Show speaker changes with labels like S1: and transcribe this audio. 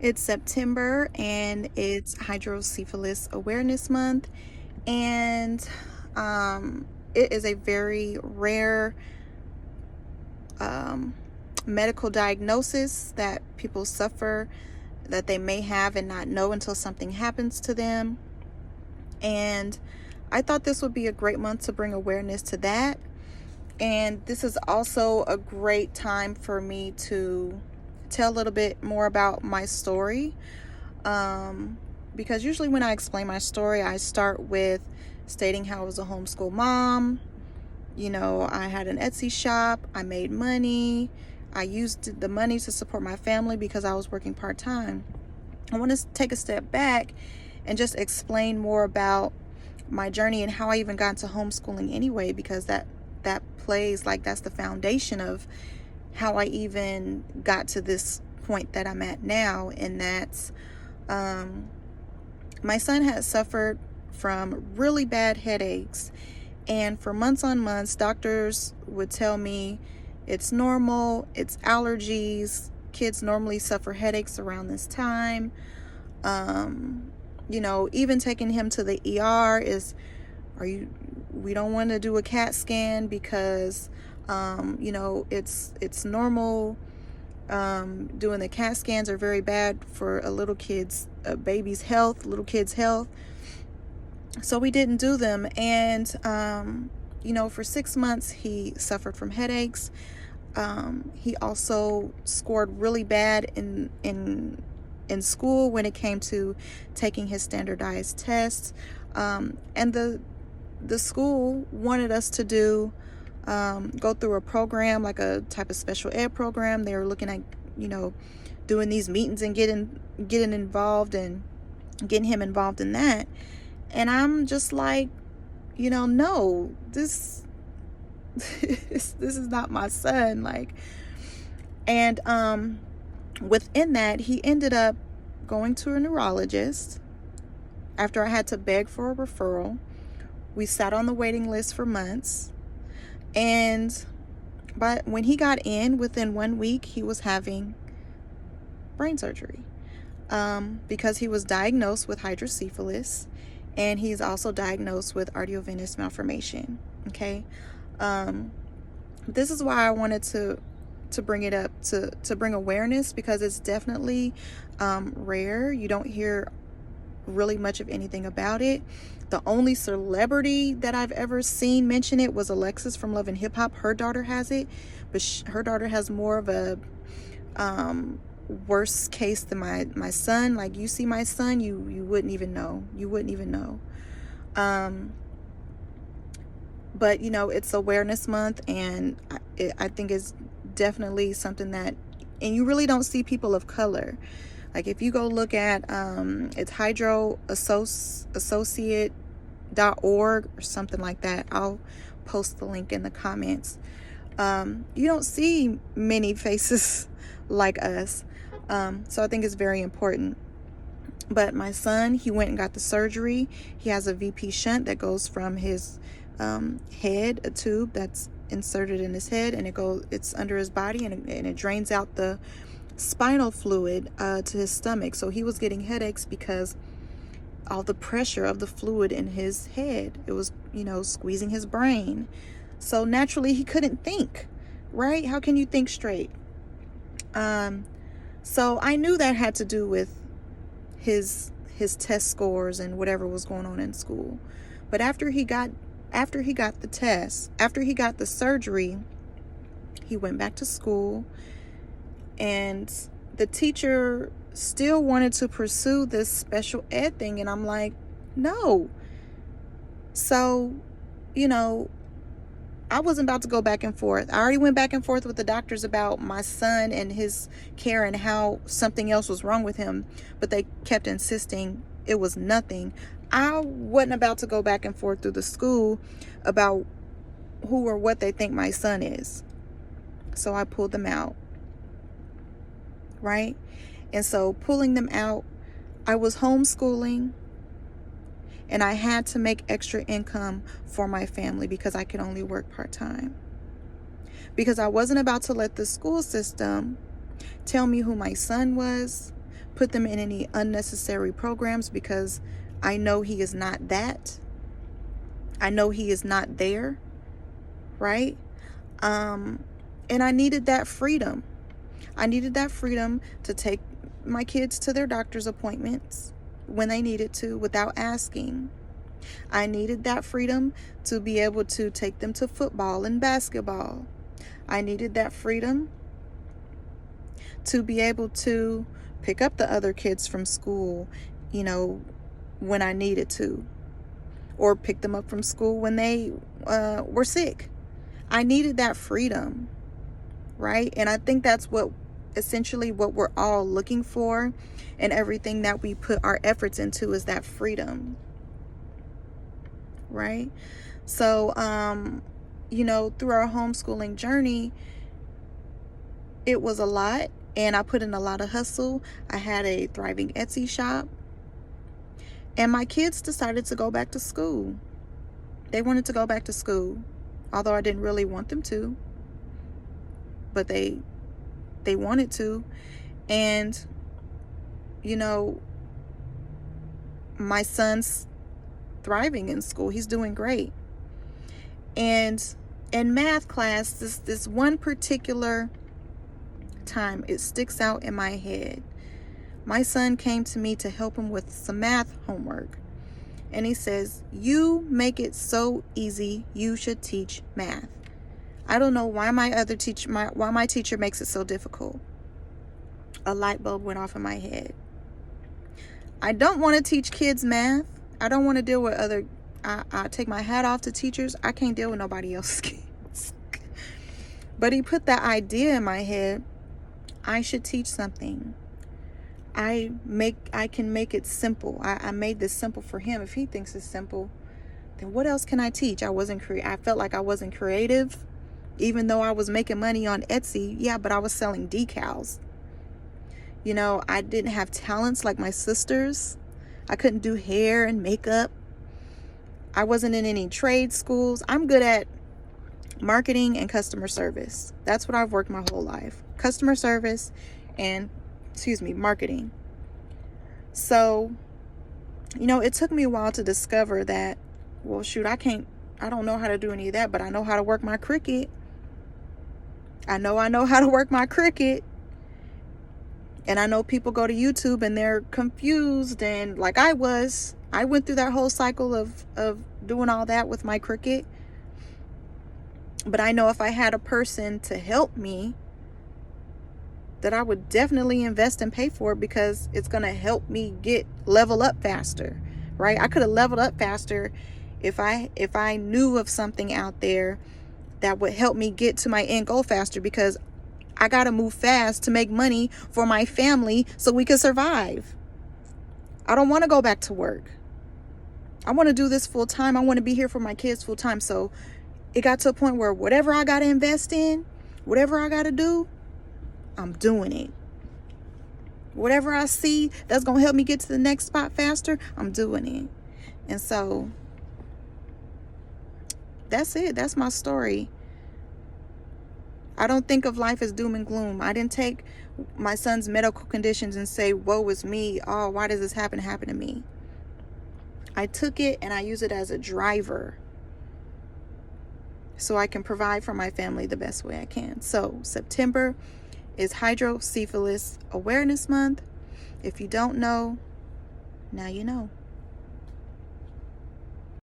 S1: It's September and it's Hydrocephalus Awareness Month, and it is a very rare um, medical diagnosis that people suffer, that they may have and not know until something happens to them. And I thought this would be a great month to bring awareness to that. And this is also a great time for me to tell a little bit more about my story. Because usually when I explain my story, I start with stating how I was a homeschool mom. I had an Etsy shop, I made money, I used the money to support my family because I was working part-time. I want to take a step back and just explain more about my journey and how I even got into homeschooling anyway, because that plays, like, that's the foundation of how I even got to this point that I'm at now. And that's my son had suffered from really bad headaches, and for months on months doctors would tell me it's normal, it's allergies, kids normally suffer headaches around this time. Even taking him to the ER is, we don't want to do a CAT scan because it's normal. Doing the CAT scans are very bad for a little kid's baby's health, little kid's health. So we didn't do them. And for 6 months he suffered from headaches. He also scored really bad in school when it came to taking his standardized tests. And the school wanted us to go through a program, like a type of special ed program. They were looking at, doing these meetings and getting involved and getting him involved in that. And I'm just like, no, this is not my son. And within that, he ended up going to a neurologist after I had to beg for a referral. We sat on the waiting list for months. But when he got in, within 1 week, he was having brain surgery because he was diagnosed with hydrocephalus, and he's also diagnosed with arteriovenous malformation. Okay. This is why I wanted to bring it up, to bring awareness, because it's definitely rare. You don't hear really much of anything about it. The only celebrity that I've ever seen mention it was Alexis from Love and Hip Hop. Her daughter has it, but her daughter has more of a worse case than my son. Like, you see my son, you wouldn't even know. But it's Awareness Month, and I think it's definitely something that, and you really don't see people of color. Like, if you go look at it's hydroassociate.org or something like that. I'll post the link in the comments. You don't see many faces like us. So I think it's very important. But my son, he went and got the surgery. He has a VP shunt that goes from his head, a tube that's inserted in his head, and it's under his body, and it drains out the spinal fluid to his stomach. So he was getting headaches because all the pressure of the fluid in his head, it was squeezing his brain. So naturally he couldn't think, right? How can you think straight? So I knew that had to do with his test scores and whatever was going on in school. But after he got the test, after he got the surgery, he went back to school, and the teacher still wanted to pursue this special ed thing, and I'm like, no. So I wasn't about to go back and forth. I already went back and forth with the doctors about my son and his care and how something else was wrong with him, but they kept insisting it was nothing. I wasn't about to go back and forth through the school about who or what they think my son is. So I pulled them out. Right? And so pulling them out, I was homeschooling, and I had to make extra income for my family because I could only work part-time. Because I wasn't about to let the school system tell me who my son was, put them in any unnecessary programs, because I know he is not that. I know he is not there, right? And I needed that freedom. I needed that freedom to take my kids to their doctor's appointments when they needed to without asking. I needed that freedom to be able to take them to football and basketball. I needed that freedom to be able to pick up the other kids from school, when I needed to, or pick them up from school when they were sick. I needed that freedom, right? And I think that's essentially what we're all looking for, and everything that we put our efforts into is that freedom, right? So, through our homeschooling journey, it was a lot, and I put in a lot of hustle. I had a thriving Etsy shop, and my kids decided to go back to school. They wanted to go back to school, although I didn't really want them to, but they wanted to. And my son's thriving in school. He's doing great. And in math class, this one particular time, it sticks out in my head. My son came to me to help him with some math homework, and he says, "You make it so easy, you should teach math." I don't know why my teacher makes it so difficult. A light bulb went off in my head. I don't want to teach kids math. I don't want to deal with I take my hat off to teachers. I can't deal with nobody else's kids. But he put that idea in my head. I should teach something. I can make it simple. I made this simple for him. If he thinks it's simple, then what else can I teach? I felt like I wasn't creative, even though I was making money on Etsy. Yeah, but I was selling decals. I didn't have talents like my sisters. I couldn't do hair and makeup. I wasn't in any trade schools. I'm good at marketing and customer service. That's what I've worked my whole life. Customer service and, marketing. So, it took me a while to discover that, well, shoot, I don't know how to do any of that, but I know how to work my Cricut. I know how to work my Cricut. And I know people go to YouTube and they're confused, and like I went through that whole cycle of doing all that with my Cricut. But I know if I had a person to help me, that I would definitely invest and pay for it, because it's going to help me level up faster, right? I could have leveled up faster if I knew of something out there that would help me get to my end goal faster, because I got to move fast to make money for my family so we can survive. I don't want to go back to work. I want to do this full time. I want to be here for my kids full time. So it got to a point where whatever I got to invest in, whatever I got to do, I'm doing it. Whatever I see that's going to help me get to the next spot faster, I'm doing it. And so that's it. That's my story. I don't think of life as doom and gloom. I didn't take my son's medical conditions and say, woe is me. Oh, why does this happen to me? I took it and I use it as a driver so I can provide for my family the best way I can. So September is Hydrocephalus Awareness Month. If you don't know, now you know.